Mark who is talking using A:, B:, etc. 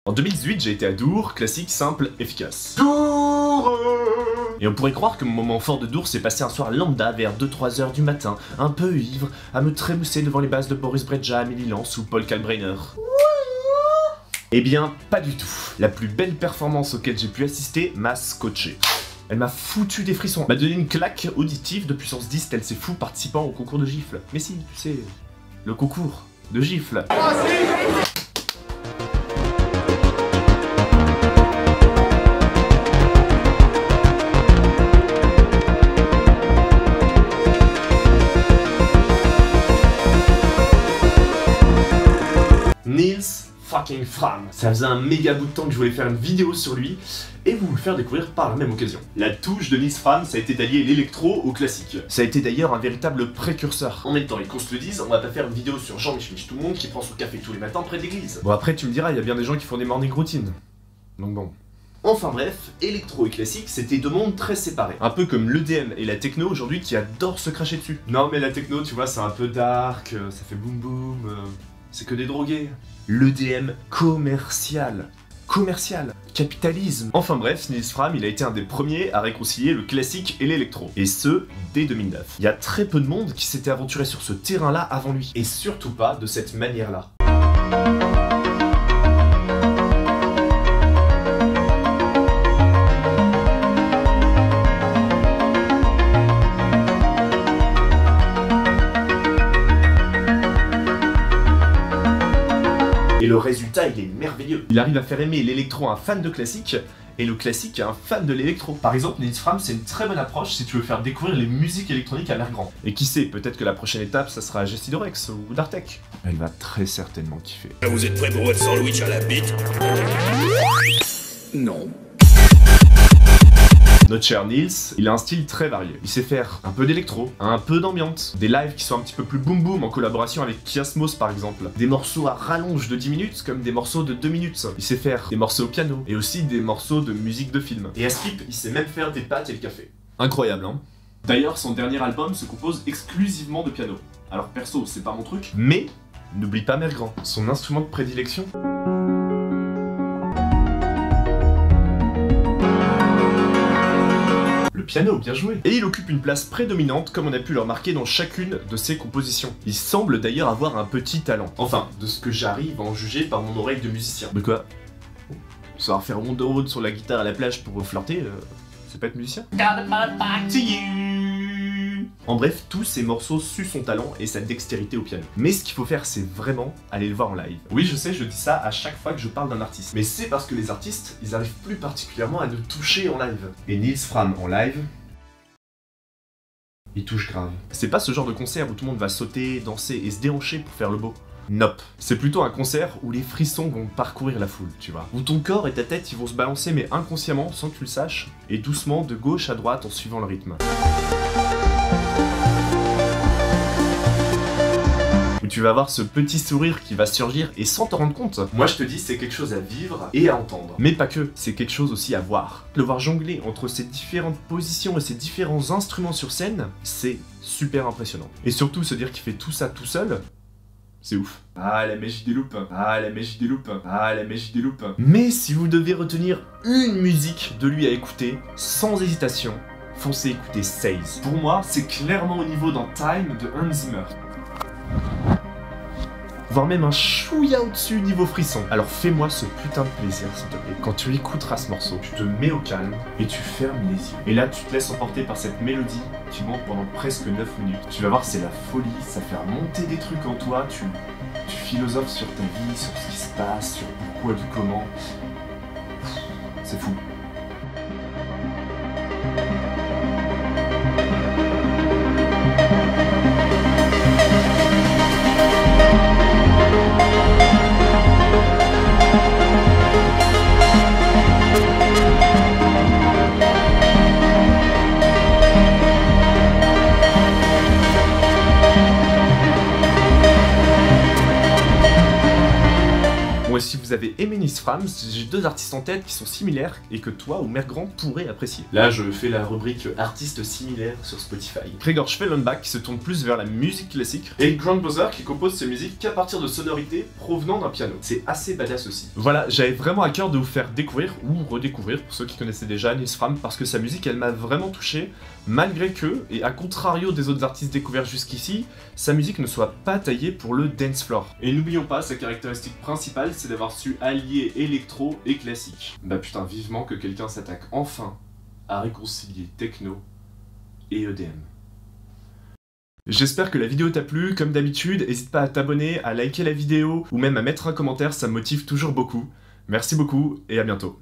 A: En 2018, j'ai été à Dour, classique, simple, efficace. Dour. Et on pourrait croire que mon moment fort de Dour s'est passé un soir lambda vers 2-3 heures du matin, un peu ivre, à me trémousser devant les basses de Boris Brejcha, Amélie Lance ou Paul Kalkbrenner. Eh bien, pas du tout. La plus belle performance auquel j'ai pu assister m'a scotché. Elle m'a foutu des frissons, m'a donné une claque auditive de puissance 10 tel ses fous participant au concours de gifles. Mais si, tu sais, le concours de gifles. Nils fucking Fram. Ça faisait un méga bout de temps que je voulais faire une vidéo sur lui et vous le faire découvrir par la même occasion. La touche de Nils Fram, ça a été d'allier l'électro au classique. Ça a été d'ailleurs un véritable précurseur. En même temps, et qu'on se le dise, on va pas faire une vidéo sur Jean Mich tout le monde qui prend son café tous les matins près de l'église. Bon après tu me diras, il y a bien des gens qui font des morning routines. Donc bon. Enfin bref, électro et classique, c'était deux mondes très séparés. Un peu comme l'EDM et la techno aujourd'hui qui adorent se cracher dessus. Non mais la techno, tu vois, c'est un peu dark, ça fait boum boum, c'est que des drogués. L'EDM commercial. Capitalisme. Enfin bref, Nils Fram, il a été un des premiers à réconcilier le classique et l'électro. Et ce, dès 2009. Il y a très peu de monde qui s'était aventuré sur ce terrain-là avant lui. Et surtout pas de cette manière-là. Et le résultat, il est merveilleux. Il arrive à faire aimer l'électro à un fan de classique, et le classique à un fan de l'électro. Par exemple, Nils Fram, c'est une très bonne approche si tu veux faire découvrir les musiques électroniques à l'air grand. Et qui sait, peut-être que la prochaine étape, ça sera Gestidorex ou Dartek. Elle va très certainement kiffer.
B: Vous êtes prêts pour votre sandwich à la bite? Non.
A: Notre cher Nils, il a un style très varié. Il sait faire un peu d'électro, un peu d'ambiance, des lives qui sont un petit peu plus boom boom en collaboration avec Kiasmos par exemple, des morceaux à rallonge de 10 minutes comme des morceaux de 2 minutes. Il sait faire des morceaux au piano et aussi des morceaux de musique de film. Et à Skip, il sait même faire des pâtes et le café. Incroyable, hein? D'ailleurs, son dernier album se compose exclusivement de piano. Alors perso, c'est pas mon truc, mais n'oublie pas Mergrand, son instrument de prédilection. Piano, bien joué. Et il occupe une place prédominante comme on a pu le remarquer dans chacune de ses compositions. Il semble d'ailleurs avoir un petit talent. Enfin, de ce que j'arrive à en juger par mon oreille de musicien. De quoi? Savoir faire Wonderwood sur la guitare à la plage pour flirter, c'est pas être musicien? En bref, tous ces morceaux suent son talent et sa dextérité au piano. Mais ce qu'il faut faire, c'est vraiment aller le voir en live. Oui, je sais, je dis ça à chaque fois que je parle d'un artiste. Mais c'est parce que les artistes, ils arrivent plus particulièrement à nous toucher en live. Et Nils Fram en live, il touche grave. C'est pas ce genre de concert où tout le monde va sauter, danser et se déhancher pour faire le beau. Nope. C'est plutôt un concert où les frissons vont parcourir la foule, tu vois. Où ton corps et ta tête, ils vont se balancer mais inconsciemment, sans que tu le saches, et doucement de gauche à droite en suivant le rythme. Où tu vas avoir ce petit sourire qui va surgir et sans t'en rendre compte. Moi je te dis, c'est quelque chose à vivre et à entendre. Mais pas que, c'est quelque chose aussi à voir. Le voir jongler entre ces différentes positions et ces différents instruments sur scène, c'est super impressionnant. Et surtout se dire qu'il fait tout ça tout seul, c'est ouf. Ah, la magie des loupes. Ah, la magie des loupes. Ah, la magie des loupes. Mais si vous devez retenir une musique de lui à écouter, sans hésitation, foncez écouter Says. Pour moi, c'est clairement au niveau d'un Time de Hans Zimmer. Voire même un chouïa au-dessus niveau frisson. Alors fais-moi ce putain de plaisir, s'il te plaît. Quand tu écouteras ce morceau, tu te mets au calme et tu fermes les yeux. Et là, tu te laisses emporter par cette mélodie qui monte pendant presque 9 minutes. Tu vas voir, c'est la folie, ça fait remonter des trucs en toi, tu philosophes sur ta vie, sur ce qui se passe, sur pourquoi, du comment. C'est fou. Bon, et si vous avez aimé Nisfram, j'ai deux artistes en tête qui sont similaires et que toi ou Mergrand pourrait apprécier. Là, je fais la rubrique artistes similaires sur Spotify. Gregor Schwellenbach qui se tourne plus vers la musique classique et Grant Bowser qui compose ses musiques qu'à partir de sonorités provenant d'un piano. C'est assez badass aussi. Voilà, j'avais vraiment à cœur de vous faire découvrir ou redécouvrir pour ceux qui connaissaient déjà Nisfram parce que sa musique elle m'a vraiment touché malgré que, et à contrario des autres artistes découverts jusqu'ici, sa musique ne soit pas taillée pour le dance floor. Et n'oublions pas, sa caractéristique principale c'est d'avoir su allier électro et classique. Bah putain, vivement que quelqu'un s'attaque enfin à réconcilier techno et EDM. J'espère que la vidéo t'a plu, comme d'habitude, n'hésite pas à t'abonner, à liker la vidéo ou même à mettre un commentaire, ça me motive toujours beaucoup. Merci beaucoup et à bientôt.